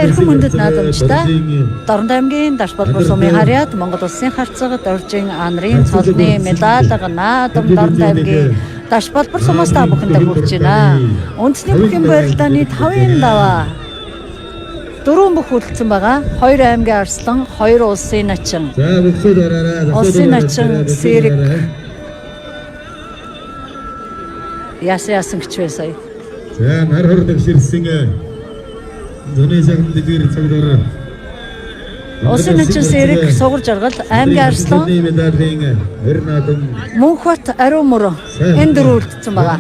эрхэм хүндэт наадамжтай Дорнод аймгийн Дашбалбар сумын харьяат Монгол Улсын харьцаг Доржин Анрын цолны медаль наадам Дорнод аймгийн Дашбалбар сумаас та бүхэндээ хүрч байна. Үндэсний бүхэн барилдааны 5-ын даваа 4 бүх хүрэлцэн байгаа. 2 аймгийн Арслан, 2 улсын начин. За бүгд ораарай. Улсын начин Сэрэг яасан гэж байсан. За нар хордог ширсэн зөний цагт дээр цагаар Улсын начин Сэрэг сугар жаргал аймгийн Арслан Мөнхбат ариун мөр энэ дөрөв үлдсэн байгаа.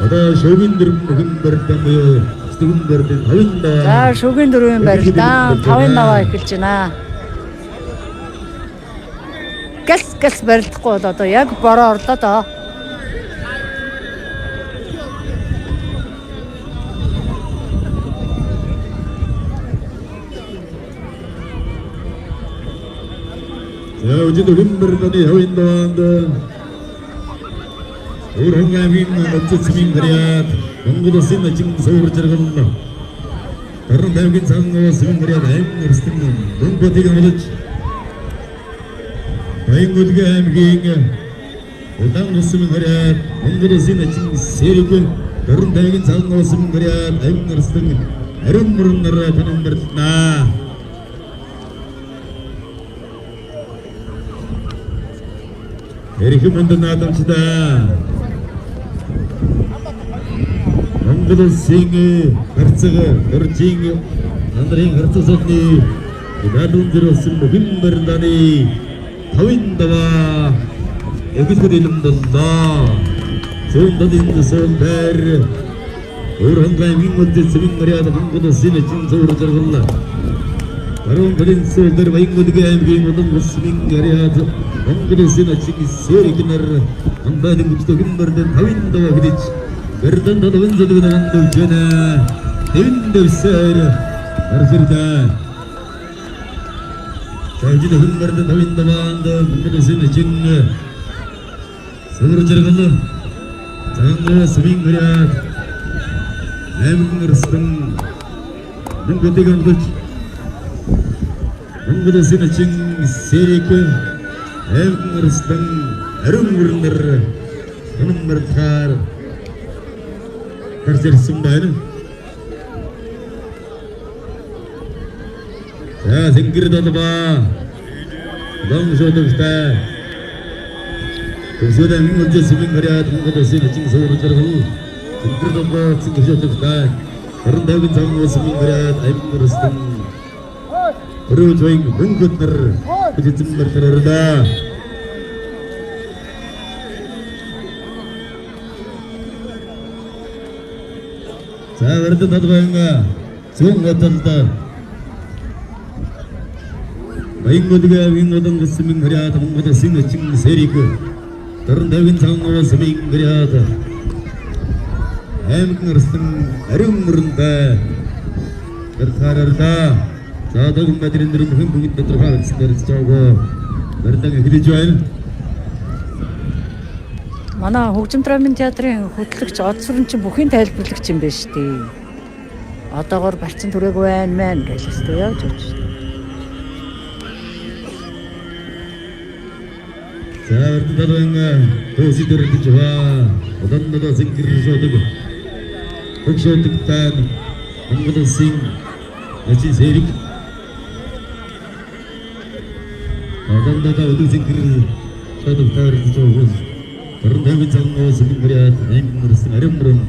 Одоо шогийн дөрөв бүхэн барилдаан буюу стигэн барилдаан 5-ын даваа. За шогийн дөрвийн барилдаан 5-ын даваа эхэлж байна. Гэлс барилдахгүй бол одоо яг бороо орлоо доо. За өчигдөр хэмбэрданы 5-ын даваанд Өрхөнгамийн өцөцмийн харьяат Монгол Улсын начин суурь жаргал Дорнод аймгийн цангаас харьяат аймгийн эрсдэн Мөнхбатыг амлаж Баянгүлгийн аймгийн Удаан улсын харьяат Монгол Улсын начин Сэрэг Дорнод аймгийн цангаас харьяат аймгийн эрсдэн ариун мөрнөр танамбарлнаа. Эрхэм хүндэт наадамчдаа Монгол Улсын харьцаг Доржин Анрын харьцаг цолны медаль зэрсэн бүхэн барилдааны 5-ын даваа эхлээд илэмдэллээ. Зүүн далын сон дээр Өрхөнгамийн өцөцмийн харьяат Монгол Улсын начин суурь жаргал Баруун далын сон дээр Баянгүлгийн аймгийн Удаан улсын харьяат Монгол Улсын начин Сэрэг нар амбааны бүтгэн барилдаан 5-ын даваа хэлж Берден дадвын зэдвэн андуулжэна тэндэрсээр арсэрдаа Савжид хэмбэрдэн 5-ын даваанд Монгол Улсын начин суурь жаргал цангаас сумын харьяат аймгийн эрсдэн Мөнхбатыг амлаж Монгол Улсын начин Сэрэг аймгийн эрсдэн ариун мөрнөр танамбарлахаар харьцсан байна. За зингэр долбоо дом шодогтай төсөөд аймгийн өцөцмийн харьяат Монгол Улсын начин суурь жаргал зингэр долбоо зингэр шодогтай Дорнод аймгийн цангаас харьяат аймгийн эрсдэн Өрөөжийн Мөнхбат нар эзэн мартараа За вердэ талбайнга зүүн хадалд Баянгүлгийн аймгийн Удаан улсын харьяат Монгол Улсын начин Сэрэг Дорнод аймгийн цангаас харьяат аймгийн эрсдэн ариун мөрөндөө гэрхаараа за дөрвөн метрийн бүхэн тодорхой хэсгээр зоогоо барилдаан эхэлж байна. Манай хөгжим драмын театрын хөтлөгч Одсрын чинь бүхийн тайлбарлагч юм байна шүү дээ. Одоогоор барьцан түрээгүй байна мэн гэж өстэй явж байна шүү дээ. За өртөлдөнга төсөдөр гэж баа. Одонноо зингэр шодог. Хөгшөлтөд Монгол Улсын начин Сэрэг одонноо зингэр шодог таарч байгаа. Дорнод аймгийн цангаас харьяат аймгийн эрсдэн ариун мөрөн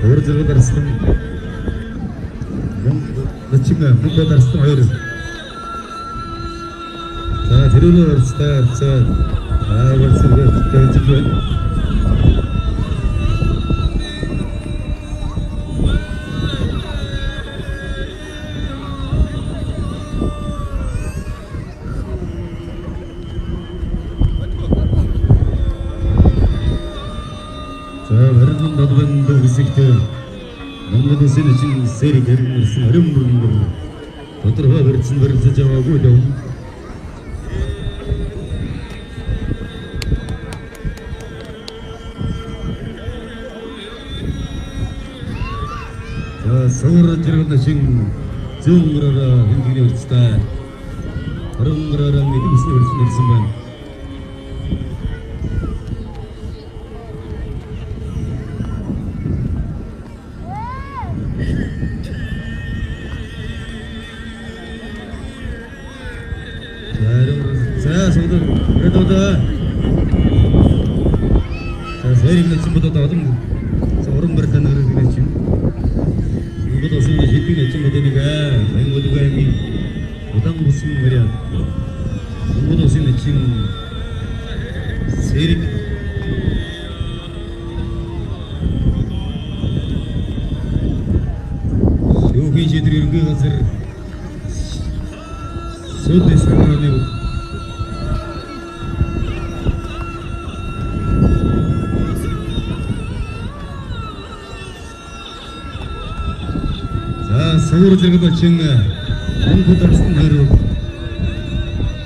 суурь жаргал дарсан начин Мөнхбат дарсан 2 за тэрүүний орцтой 벌써 진짜 집중. 자, 바른 나도 반도 우스기트 너무도 세는 지금 세리 개를 쓴 어려운 부분으로 더들어가 그렇진 거를 저장하고 있다. 자, 서울로 들어간다 지금 정글하라 행진이 없다. 다른 거라랑 믿음 있으면 올 수 있지만 자, 저들 그래도 자, 세리는 전부 다 어둠 얼음 버렸다는 그런 거 있지. 이것도 쓰는 시티 맺지 못하니까 모두가 이미 못한 거 쓰는 거야. 이것도 쓰는 지금 세리 여기 제들이 이런 거 가서 소대 사람이고 자, 서울로 들어가다 지금 공포들 쓴다로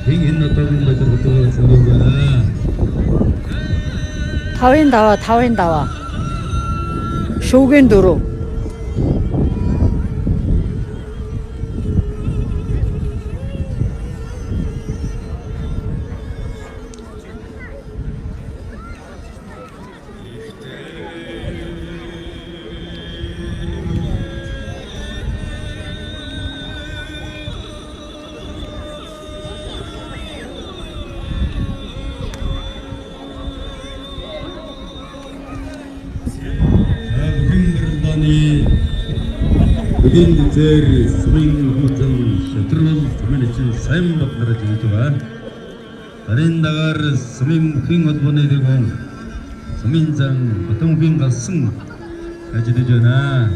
행했나다고 말들 어떤 서로가 타윈 다와 쇼겐도로 Begin dari swing hujan setelah semenit sayang bakar jadi Arin dagar swing king otbone dirgong seminjang potong king kasung aja dejona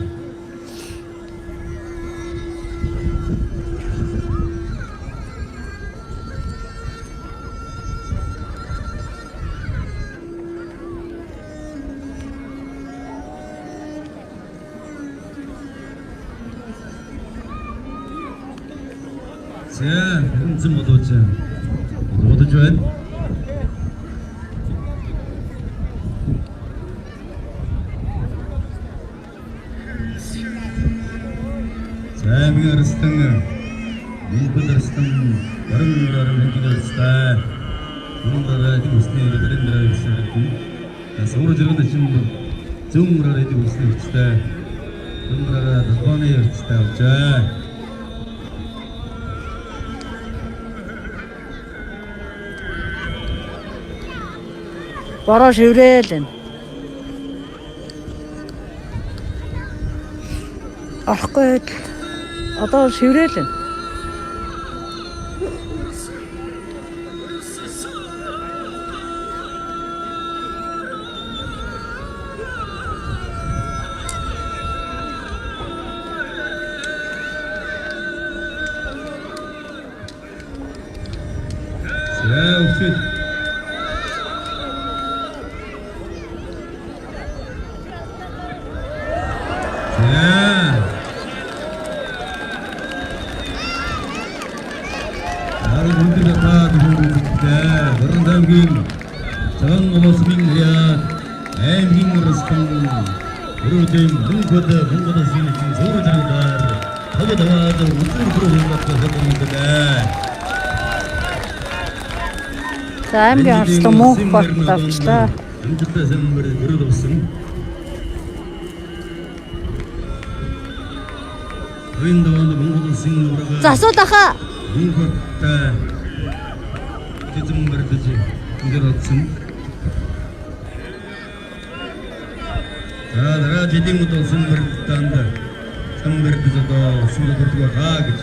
자, 흔좀 얻었지. 얻어줘야. 자, 미가 알았을 민포들 알았을 다른 나라를 행기가 알았을 그런 나라 해도 무슨 일을 그런 나라 있을 서울로 들어간다 지금 좋은 나라 해도 무슨 일 있을 그런 나라 더 꺼내 있을 자. 바로 시우레든 아까 어떤 시우레든 자, 혹시 Jangan ngomong seming lihat, ming respon, berujem menggoda sini sore jangkar, tapi dapat unsur berhubungan dengan kita. Saya ambil setemu fakta kita. Kita semua berdosen. Window menggoda sini berapa? Jaso taka. Menggoda, kita berdosen, berdosen. 자, 내가 제대로부터 선물을 딴다. 선물을 그저도 선물을 두고 가겠지.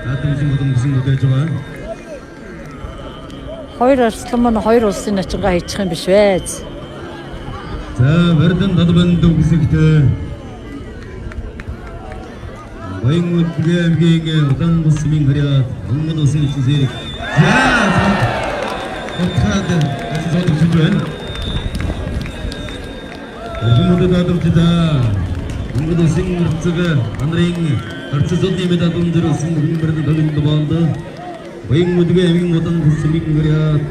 나도 무슨 것도 해줘봐. Хоёр арслан маань хоёр улсын начингаа хийчих юм биш вэ? 자, верден надбанд үгсэгтэй. Баянгууд бүгээмгийн удаан бусмын харьяат Монгол улсын эцсээр. За, отхаад асууж байна. Монгол надад Монгол улсын эцэг андрын арчсодны медаль өндөрлсөн хэмбэрд төлөнд болдог. Баянгууд бүгээмгийн удаан бусмын харьяат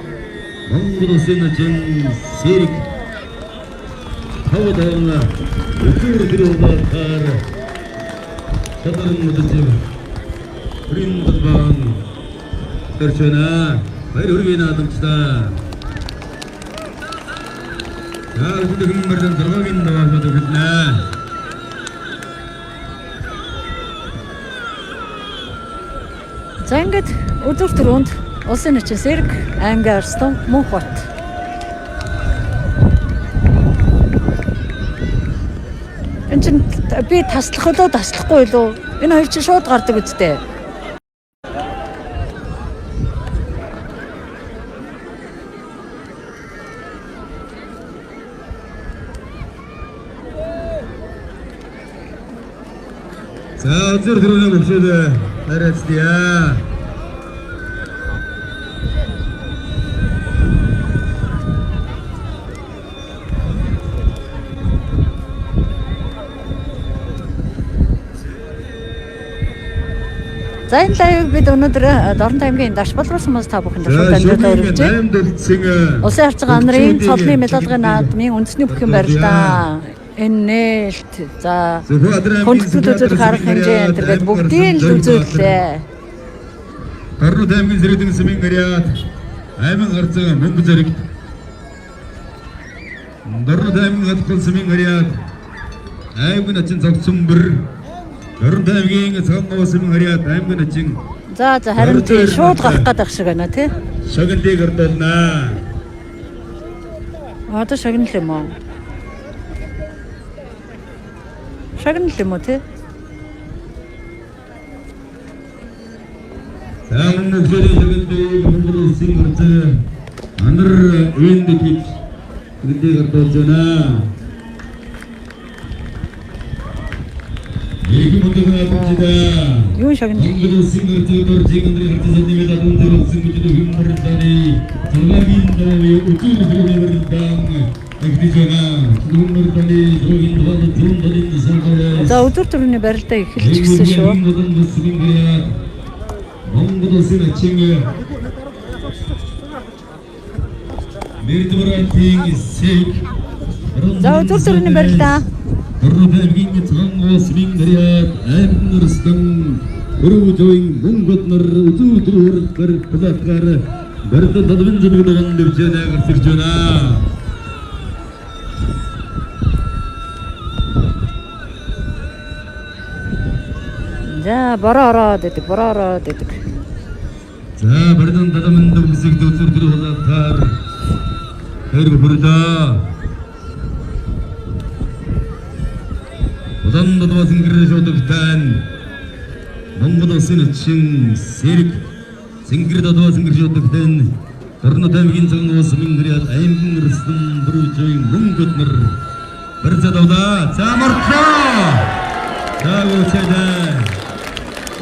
Монгол улсын эцсээр Хавдана өчигдөр Садарн мөдөж Риндбан Тэрчена баяр хүргэе наадамчдаа. За өчигдөр хэмбэрдэн дараагийн даваасад өгнө. За ингээд өдөр түрүүнд улсын эцэг зэрэг аймгийн Арстан Мөнхбат би таслах уу таслахгүй юу? Энэ хоёр чинь шууд гардаг үстэй. За өдөр түрүүний мөчөд харилцдаа. За энэ лайвыг бид өнөөдөр Дорнод аймгийн Дашбал руу хүмүүс та бүхэнд шууд амжилттай өргөж байна. Улсын харьцаа нарын цолны медалгын наадмын үндэсний бүхэн барилдаа энэ нээлт за хүндэтгэл үзүүлэх арга хэмжээ гэдэг бүгдийг л үзүүллээ. Дорнод аймгийн зэрэгдэн сумын гариад аймаг харьцаа мөнгө зэрэг Дорнод аймгийн хатгал сумын гариад аймгийн ачин цогцсомбөр Дорнод аймгийн цагаан сумын гариад аймгийн ачин за харин тий шууд гарах гэдэг шиг байна тий. Шагналыг ордолнаа. Одоо шагнал юм уу? Шагнал юм уу тий? За өнөөдөр шагналыг Монгол улсын харьцаа анар үеинд гэж шагналыг ордолж байна. Юу шагнал? Монгол улсын харьцаа дөржигэндрийн харьцааны медаль өндөрлсөн гэдэг хэмбэрданы цагаагийн даваа өчигдөр барилдаан нэгдэжэна. Хэмбэрданы зургийн даваа зүүнлийн санхаа. За өдөр төрний барилдаа эхэлж гисэн шүү. Монгол улсын ачин Мэрдвэрийн сэйг. За өдөр төрний барилдаа Дорнод аймгийн цагаан сумын гариад аймгийн Арстан өрөвжийн Монгол нар өдөр платгаар барилдаа dadвин зөвлөгөөн дэвжэнэ гарч байна. за бороо ороод идэг. За барилдан дадамын дэвсэгд өдөр платгаар хэрэг хүрдээ. Удан дадвасан гэрэж удагтан Монгол улсын эцэг зэрэг Сингэр дадвасан гэрэж удагтан Дорнод аймгийн цагаан сумын гариад аймгийн Арстан өрөвжийн Монгол нар барьцаадаа за мортлоо. За үчээд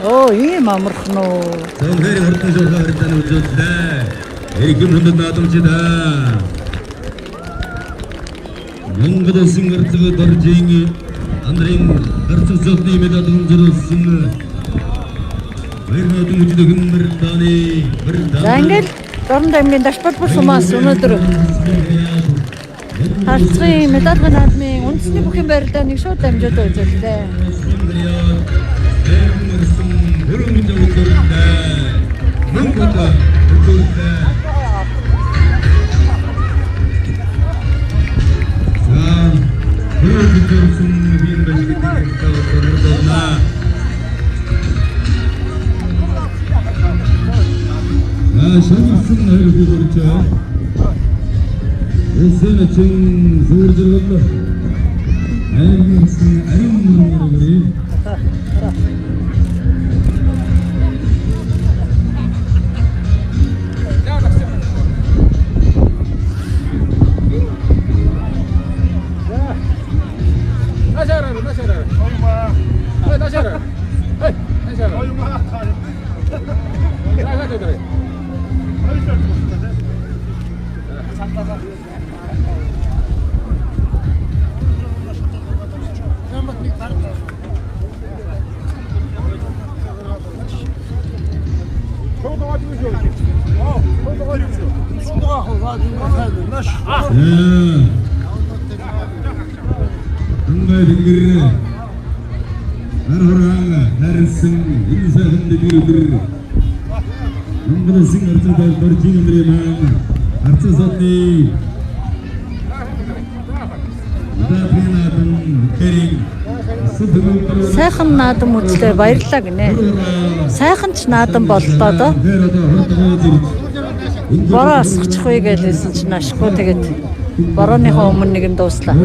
Оо ийм амархан уу. Зөнхөр хурдан шуурхай барьцааны үзүүллээ. Эргэм хүндэт наадамчдаа. Монгол улсын харьцаа доржийн андрын арчсодны медаль өндөрлсөн баярнууд үждэг хэмбэрданы За ингээд Дорнод аймгийн Дашбал сумаас өнөөдөр харьцагын медальгын наадмын үндэсний бүхэн барилдаа нэг шууд амжилттай үзүүллээ. Şansın her bir uçağı. Sen için zorculukla. Ayağımsın ayağımları. 정말 댕기르 나라라 나르승 인사한데 비르 남들은 생각보다 버지는들만 앞서서니 나타나던 캐링 Сайхан наадам үзлээ баярлалаа гинэ. Сайхан ч наадам боллоо доо. Бороо асгачих вэ гэж хэлсэн чинь ашгүй тэгээд борооныхоо өмнө нэг юм дууслаа.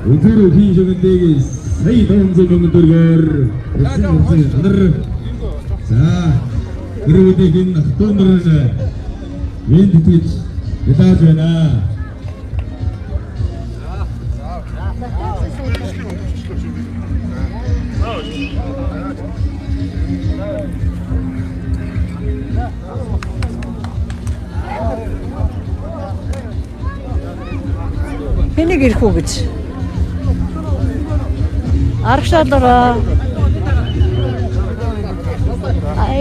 Өдөр хийжгэдэг сая тонцог өндөр за гэрүүдийн автомобиль энд итгэж илааж байна. Хэнийг ирэх үү гэж. Аргашаалаараа.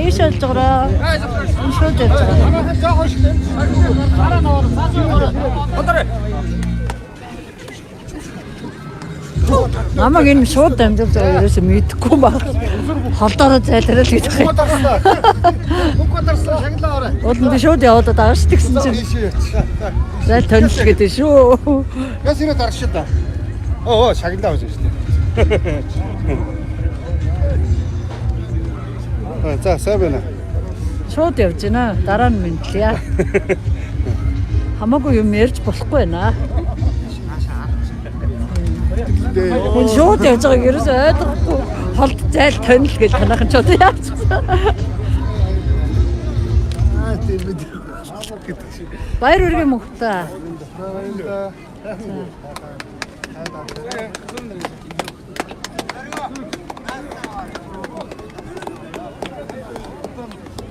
Иш болж байгаа. Шууд явж байгаа. Намаг энэ шууд амжилт байгаа ерөөсөө мэдэхгүй баг. Холдороо зайлрал гэж байгаа. Уулын шууд яваад байгаа шүү дээ гэсэн чинь. Зайл тонил гэдэг шүү. Яс ирээд аргашаа да. Оо шагналаа байж шүү дээ. За сайн байна. Шууд явж байна. Дараа нь мэдлээ. Хамаагүй юм ярьж болохгүй байна. Хүн шууд явж байгааг ерөөсөө ойлгохгүй. Холд зайл тонил гэж танайхан ч одоо яацсан. Баяр үргээ мөхтөө.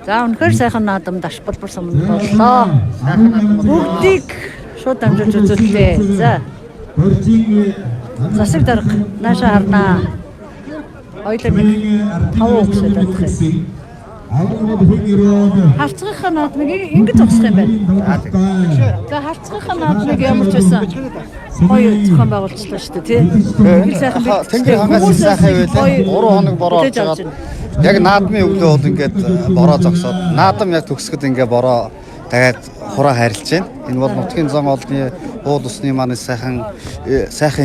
За үнэхээр сайхан наадам дашбалбар суманд боллоо. Бүгдийг шууд амжилт үзүүллээ. За. Засаг дарга нааша харнаа. Ойлоо нэг 5 өгсөд байх. Харцгийнхаа наадмыг ингэж зогсох юм байна. За харцгийнхаа наадмыг ямар ч байсан гоё зохион байгуулчлаа шүү дээ, тий. Тэнгэр хангаас сайхан байлаа. 3 хоног бороо олж байгаа. Яг наадмын өглөө бол ингээд бороо зогсоод наадам яг төгсгöd ингээд бороо дахиад хураа харилж байна. Энэ бол нутгийн зан олонны уул усны маань сайхан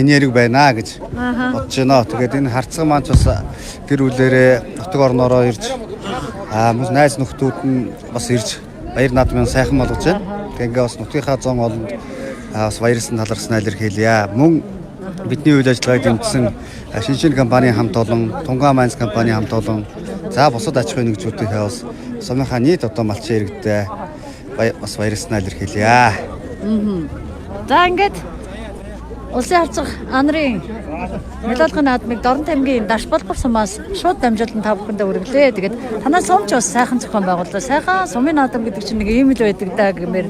энерги байна гэж бодож байна. Тэгээд энэ харцаг маань ч бас гэр бүлээрээ нутаг орноороо ирж мөн найз нөхдүүд нь бас ирж баяр наадмын сайхан болгож байна. Тэгээд ингээд бас нутгийнхаа зан олонд бас баярсан талархсан илэрхийлье. Мөн бидний үйл ажиллагааг дэмжсэн шинжлэх компани хамт олон, Тунгаан Майнс компани хамт олон, за бусад аж ахуйн нэгжүүдийнхээ бас сумынхаа нийт одоо малчин иргэдэд бас баярснаа илэрхийлье. За ингээд улсын харцаг анарын медалгын наадмыг Дорн таймгийн дашбалбар сумаас шууд дамжуулан та бүхэндээ өргөлээ. Тэгээд танаас сумч бас сайхан зохион байгууллаа. Сайхан сумын наадам гэдэг чинь нэг ийм л байдаг даа гэмээр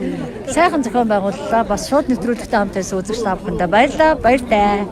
сайхан зохион байгууллаа. Бас шууд нэвтрүүлэгтэй хамт байсан үзэгч та бүхэндээ баярлалаа. Баяртай.